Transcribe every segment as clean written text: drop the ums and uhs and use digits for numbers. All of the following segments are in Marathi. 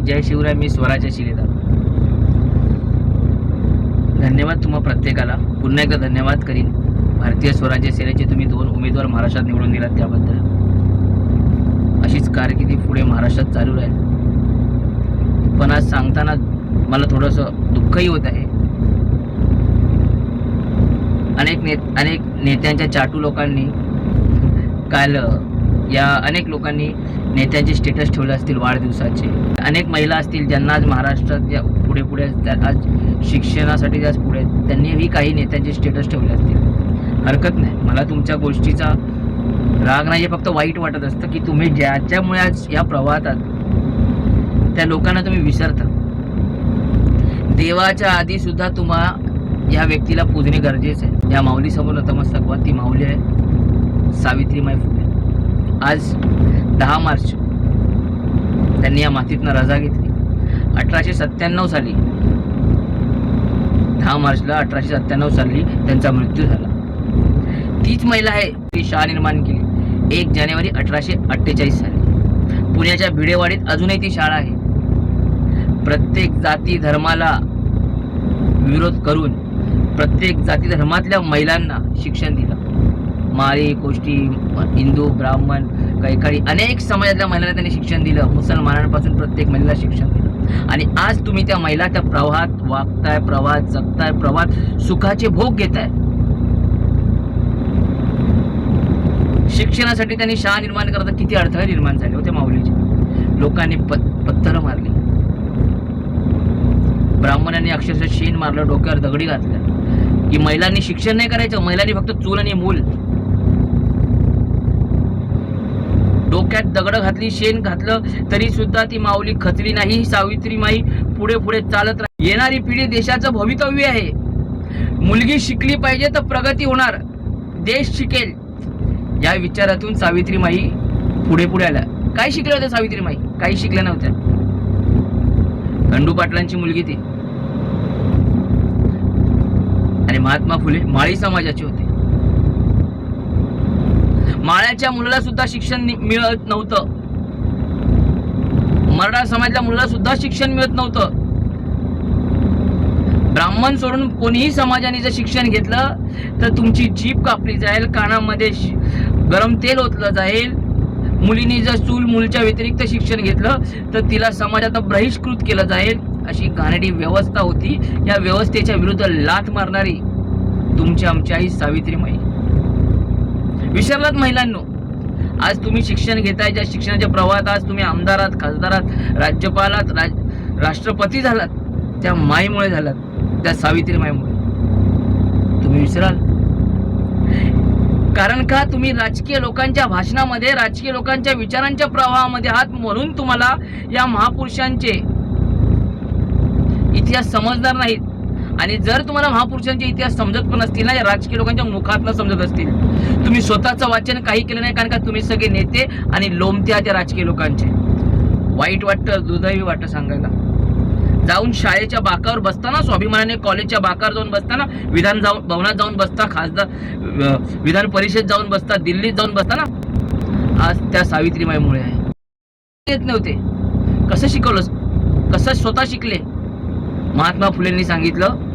जय शिवराय. मी स्वराज्य शिलेदार. धन्यवाद तुम्हा प्रत्येकाला. पुन्हा एकदा धन्यवाद करीन. भारतीय स्वराज्य सेनेचे तुम्ही 2 उमेदवार महाराष्ट्रात निवडून दिलात त्याबद्दल. अशीच कारकिर्दी पुढे महाराष्ट्रात चालू राहील. पण आज सांगताना मला थोडंसं दुःखही होत आहे. अनेक नेत्यांच्या चाटू लोकांनी काल अनेक लोकांनी नेत्यांचे स्टेटस ठेवले असतील वाढदिवसाचे. अनेक महिला असतील ज्यांना आज महाराष्ट्रात या पुढे आज शिक्षणासाठी जास्त पुढे त्यांनीही काही नेत्यांचे स्टेटस ठेवले असतील. हरकत नाही. मला तुमच्या गोष्टीचा राग नाही, फक्त वाईट वाटत असतं की तुम्ही ज्याच्यामुळे आज या प्रवाहात त्या लोकांना तुम्ही विसरता. देवाच्या आधी सुद्धा तुम्हाला या व्यक्तीला पूजणे गरजेचं आहे. या माऊलीसमोर नतमस्तक व्हा. ती माऊली आहे सावित्रीमाई फुले. आज 10 मार्च त्यांनी या मातीतनं रजा घेतली. 1897 साली 10 मार्चला 1897 साली त्यांचा मृत्यू झाला. तीच महिला आहे ती शाळा निर्माण केली 1 जानेवारी 1848 साली. पुण्याच्या भिडेवाडीत अजूनही ती शाळा आहे. प्रत्येक जाती धर्माला विरोध करून प्रत्येक जाती धर्मातल्या महिलांना शिक्षण दिलं. माळी, कोष्टी, हिंदू, ब्राह्मण, कैकाडी अनेक समाजातल्या महिलांना त्यांनी शिक्षण दिलं. मुसलमानांपासून प्रत्येक महिलेला शिक्षण दिलं. आणि आज तुम्ही त्या महिला त्या प्रवाहात वागताय, प्रवाहात जगताय, प्रवाहात सुखाचे भोग घेताय. शिक्षणासाठी त्यांनी शाळा निर्माण करता किती अडथळे निर्माण झाले होते माऊलीचे. लोकांनी पत्थर मारली. ब्राह्मणांनी अक्षरशः शेण मारलं, डोक्यावर दगडी घातल्या की महिलांनी शिक्षण नाही करायचं. महिलांनी फक्त चूल आणि मूल. डोक्यात दगड घातली, शेण घातलं तरी सुद्धा ती माऊली खचली नाही. सावित्रीमाई पुढे चालत राहिली. येणारी पिढी देशाचं भवितव्य आहे. मुलगी शिकली पाहिजे तर प्रगती होणार, देश शिकेल. या विचारातून सावित्रीमाई पुढे आल्या. काय शिकल्या होत्या सावित्रीमाई? काही शिकल्या नव्हत्या. खंडू पाटलांची मुलगी ती. आणि महात्मा फुले माळी समाजाचे होते. माळ्याच्या मुलाला सुद्धा शिक्षण मिळत नव्हतं. मराठा समाजाच्या मुलाला सुद्धा शिक्षण मिळत नव्हतं. ब्राह्मण सोडून कोणीही समाजाने जर शिक्षण घेतलं तर तुमची जीभ कापली जाईल, कानामध्ये गरम तेल ओतलं जाईल. मुलीने जर चूल मूलच्या व्यतिरिक्त शिक्षण घेतलं तर तिला समाजात बहिष्कृत केलं जाईल. अशी घाणेरडी व्यवस्था होती. या व्यवस्थेच्या विरुद्ध लाथ मारणारी तुमची आमची आई सावित्रीमाई. विसरलात महिलांनो. आज तुम्ही शिक्षण घेताय, ज्या शिक्षणाच्या प्रवाहात आज तुम्ही आमदारात, खासदारात, राज्यपालात, राष्ट्रपती झालात, त्या माईमुळे झालात, त्या सावित्रीमाईमुळे. तुम्ही विसराल. कारण का तुम्ही राजकीय लोकांच्या भाषणामध्ये, राजकीय लोकांच्या विचारांच्या प्रवाहामध्ये आहात. म्हणून तुम्हाला या महापुरुषांचे इतिहास समजणार नाहीत. आणि जर तुम्हाला महापुरुषांचे इतिहास समजत पण असतील ना, या राजकीय लोकांच्या मुखातनं समजत असतील, तुम्ही स्वतःचं वाचन काही केलं नाही. कारण का तुम्ही सगळे नेते आणि लोमते आहात या राजकीय लोकांचे. वाईट वाटतं, दुर्दैवी वाटतं सांगायला. जाऊन शाळेच्या बाकावर बसताना, स्वाभिमानाने कॉलेजच्या बाकावर जाऊन बसताना, विधान भवनात जाऊन बसता, खासदार विधान परिषद जाऊन बसता, दिल्लीत जाऊन बसताना, आज त्या सावित्रीमाईमुळे आहे. येत नव्हते. कसं शिकवलं? कसं स्वतः शिकले? महात्मा फुलेंनी सांगितलं,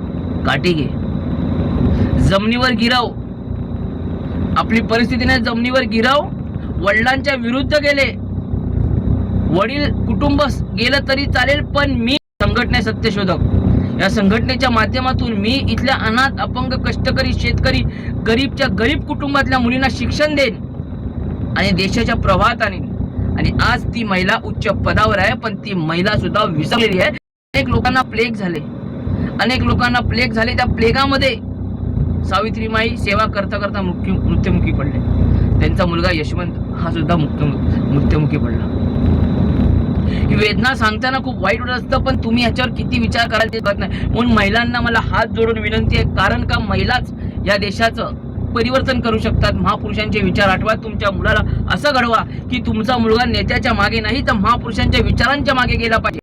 काठी घे, जमिनीवर गिराव. आपली परिस्थिती नाही, जमिनीवर गिराव. वडिलांच्या विरुद्ध गेले. वडील कुटुंब गेलं तरी चालेल, पण मी संघटना सत्यशोधक, या संघटनेच्या माध्यमातून मी इथल्या अनाथ, अपंग, कष्टकरी, शेतकरी, गरीबच्या गरीब कुटुंबातल्या मुलींना शिक्षण देईन आणि देशाच्या प्रवाहात आणीन. आणि आज ती महिला उच्च पदावर आहे, पण ती महिला सुद्धा विसरलेली आहे. अनेक लोकांना प्लेग झाले, अनेक लोकांना प्लेग झाले. त्या प्लेगामध्ये सावित्रीमाई सेवा करता करता मृत्युमुखी पडले. त्यांचा मुलगा यशवंत हा सुद्धा मृत्युमुखी पडला. ही वेदना सांगताना खूप वाईट वाटत असतं, पण तुम्ही ह्याच्यावर किती विचार करायला ते कळत नाही. म्हणून महिलांना मला हात जोडून विनंती आहे. कारण का महिलाच या देशाचं परिवर्तन करू शकतात. महापुरुषांचे विचार आठवा. तुमच्या मुलाला असं घडवा की तुमचा मुलगा नेत्याच्या मागे नाही तर महापुरुषांच्या विचारांच्या मागे गेला पाहिजे.